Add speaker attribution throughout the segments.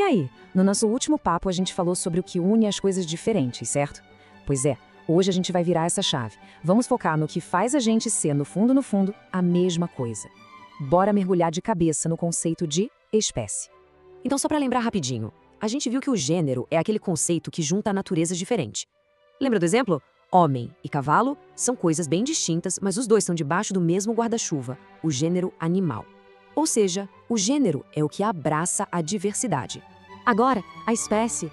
Speaker 1: aí, no nosso último papo a gente falou sobre o que une as coisas diferentes, certo? Pois é, hoje a gente vai virar essa chave. Vamos focar no que faz a gente ser, no fundo, a mesma coisa. Bora mergulhar de cabeça no conceito de espécie.
Speaker 2: Então, só para lembrar rapidinho, a gente viu que o gênero é aquele conceito que junta naturezas diferentes. Lembra do exemplo? Homem e cavalo são coisas bem distintas, mas os dois estão debaixo do mesmo guarda-chuva, o gênero animal. Ou seja, o gênero é o que abraça a diversidade. Agora, a espécie.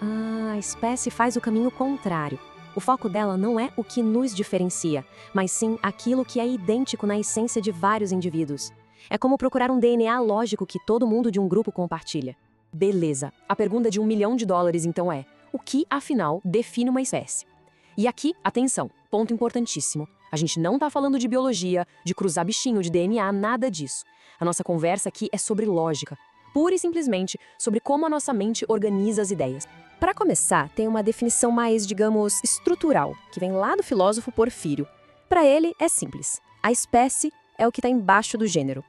Speaker 2: A espécie faz o caminho contrário. O foco dela não é o que nos diferencia, mas sim aquilo que é idêntico na essência de vários indivíduos. É como procurar um DNA lógico que todo mundo de um grupo compartilha. Beleza, a pergunta de $1 milhão então é: o que, afinal, define uma espécie? E aqui, atenção, ponto importantíssimo. A gente não tá falando de biologia, de cruzar bichinho, de DNA, nada disso. A nossa conversa aqui é sobre lógica, pura e simplesmente sobre como a nossa mente organiza as ideias. Para começar, tem uma definição mais, digamos, estrutural, que vem lá do filósofo Porfírio. Para ele, é simples. A espécie é o que está embaixo do gênero.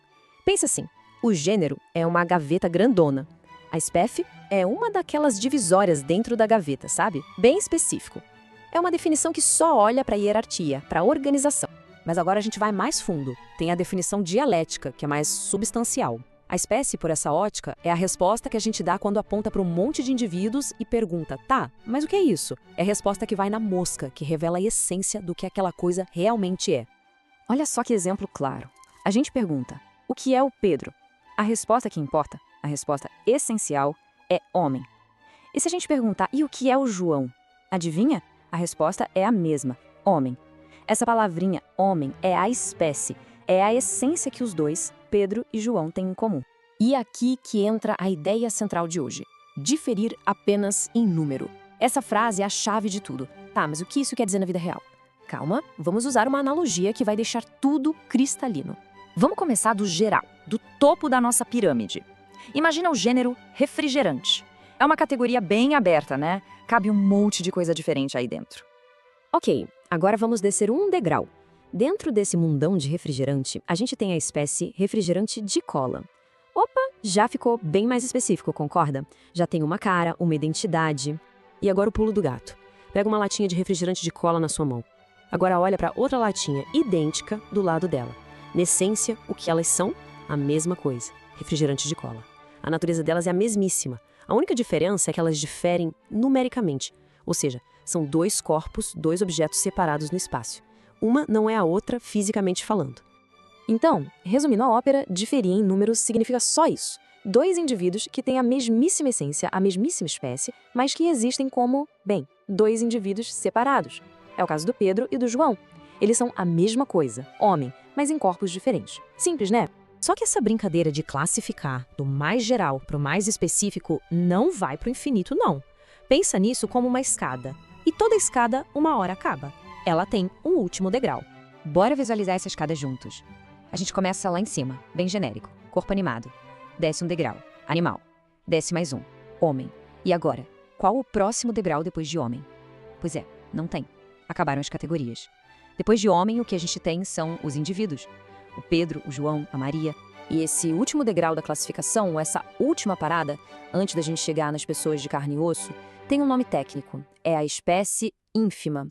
Speaker 2: Pensa assim, o gênero é uma gaveta grandona. A espécie é uma daquelas divisórias dentro da gaveta, sabe? Bem específico. É uma definição que só olha para a hierarquia, para a organização. Mas agora a gente vai mais fundo. Tem a definição dialética, que é mais substancial. A espécie, por essa ótica, é a resposta que a gente dá quando aponta para um monte de indivíduos e pergunta: tá, mas o que é isso? É a resposta que vai na mosca, que revela a essência do que aquela coisa realmente é. Olha só que exemplo claro. A gente pergunta: o que é o Pedro? A resposta que importa, a resposta essencial, é homem. E se a gente perguntar: e o que é o João? Adivinha? A resposta é a mesma: homem. Essa palavrinha homem é a espécie, é a essência que os dois, Pedro e João, têm em comum. E aqui que entra a ideia central de hoje: diferir apenas em número. Essa frase é a chave de tudo. Tá, mas o que isso quer dizer na vida real? Calma, vamos usar uma analogia que vai deixar tudo cristalino.
Speaker 3: Vamos começar do geral, do topo da nossa pirâmide. Imagina o gênero refrigerante. É uma categoria bem aberta, né? Cabe um monte de coisa diferente aí dentro.
Speaker 2: Ok, agora vamos descer um degrau. Dentro desse mundão de refrigerante, a gente tem a espécie refrigerante de cola. Opa, já ficou bem mais específico, concorda? Já tem uma cara, uma identidade. E agora o pulo do gato. Pega uma latinha de refrigerante de cola na sua mão. Agora olha para outra latinha idêntica do lado dela. Na essência, o que elas são? A mesma coisa, refrigerante de cola. A natureza delas é a mesmíssima. A única diferença é que elas diferem numericamente. Ou seja, são dois corpos, dois objetos separados no espaço. Uma não é a outra fisicamente falando. Então, resumindo a ópera, diferir em números significa só isso. Dois indivíduos que têm a mesmíssima essência, a mesmíssima espécie, mas que existem como, bem, dois indivíduos separados. É o caso do Pedro e do João. Eles são a mesma coisa, homem, mas em corpos diferentes. Simples, né? Só que essa brincadeira de classificar do mais geral para o mais específico não vai para o infinito, não. Pensa nisso como uma escada. E toda escada, uma hora acaba. Ela tem um último degrau.
Speaker 1: Bora visualizar essa escada juntos. A gente começa lá em cima, bem genérico, corpo animado. Desce um degrau, animal. Desce mais um, homem. E agora, qual o próximo degrau depois de homem? Pois é, não tem. Acabaram as categorias. Depois de homem, o que a gente tem são os indivíduos. O Pedro, o João, a Maria. E esse último degrau da classificação, essa última parada, antes da gente chegar nas pessoas de carne e osso, tem um nome técnico. É a espécie ínfima.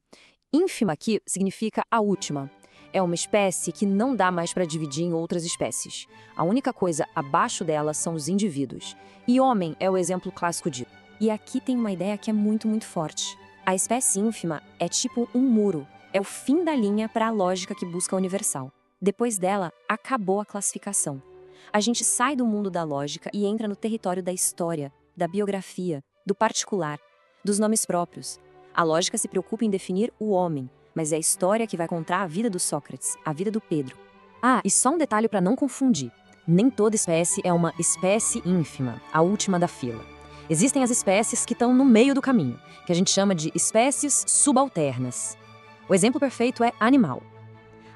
Speaker 1: Ínfima aqui significa a última. É uma espécie que não dá mais para dividir em outras espécies. A única coisa abaixo dela são os indivíduos. E homem é o exemplo clássico disso. E aqui tem uma ideia que é muito, muito forte. A espécie ínfima é tipo um muro. É o fim da linha para a lógica que busca a universal. Depois dela, acabou a classificação. A gente sai do mundo da lógica e entra no território da história, da biografia, do particular, dos nomes próprios. A lógica se preocupa em definir o homem, mas é a história que vai contar a vida do Sócrates, a vida do Pedro. Ah, e só um detalhe para não confundir. Nem toda espécie é uma espécie ínfima, a última da fila. Existem as espécies que estão no meio do caminho, que a gente chama de espécies subalternas. O exemplo perfeito é animal.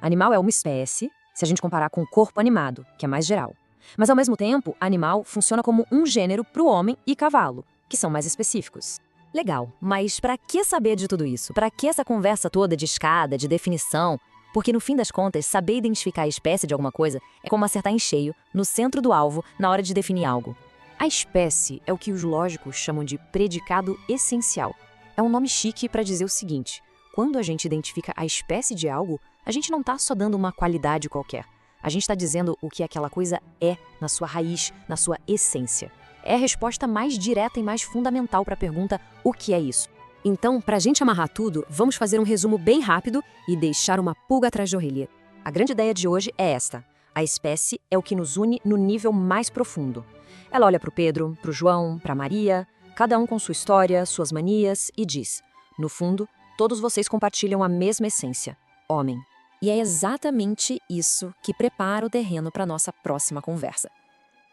Speaker 1: Animal é uma espécie, se a gente comparar com o corpo animado, que é mais geral. Mas, ao mesmo tempo, animal funciona como um gênero para o homem e cavalo, que são mais específicos. Legal, mas para que saber de tudo isso? Para que essa conversa toda de escada, de definição? Porque, no fim das contas, saber identificar a espécie de alguma coisa é como acertar em cheio, no centro do alvo, na hora de definir algo.
Speaker 2: A espécie é o que os lógicos chamam de predicado essencial. É um nome chique para dizer o seguinte: quando a gente identifica a espécie de algo, a gente não está só dando uma qualidade qualquer. A gente está dizendo o que aquela coisa é na sua raiz, na sua essência. É a resposta mais direta e mais fundamental para a pergunta: o que é isso? Então, para a gente amarrar tudo, vamos fazer um resumo bem rápido e deixar uma pulga atrás da orelha. A grande ideia de hoje é esta: a espécie é o que nos une no nível mais profundo. Ela olha para o Pedro, para o João, para a Maria, cada um com sua história, suas manias, e diz: no fundo, todos vocês compartilham a mesma essência, homem. E é exatamente isso que prepara o terreno para a nossa próxima conversa.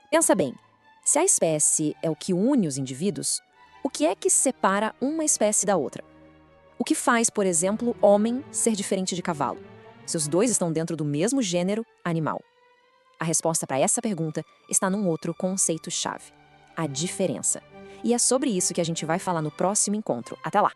Speaker 2: Pensa bem, se a espécie é o que une os indivíduos, o que é que separa uma espécie da outra? O que faz, por exemplo, homem ser diferente de cavalo, se os dois estão dentro do mesmo gênero animal? A resposta para essa pergunta está num outro conceito-chave: a diferença. E é sobre isso que a gente vai falar no próximo encontro. Até lá!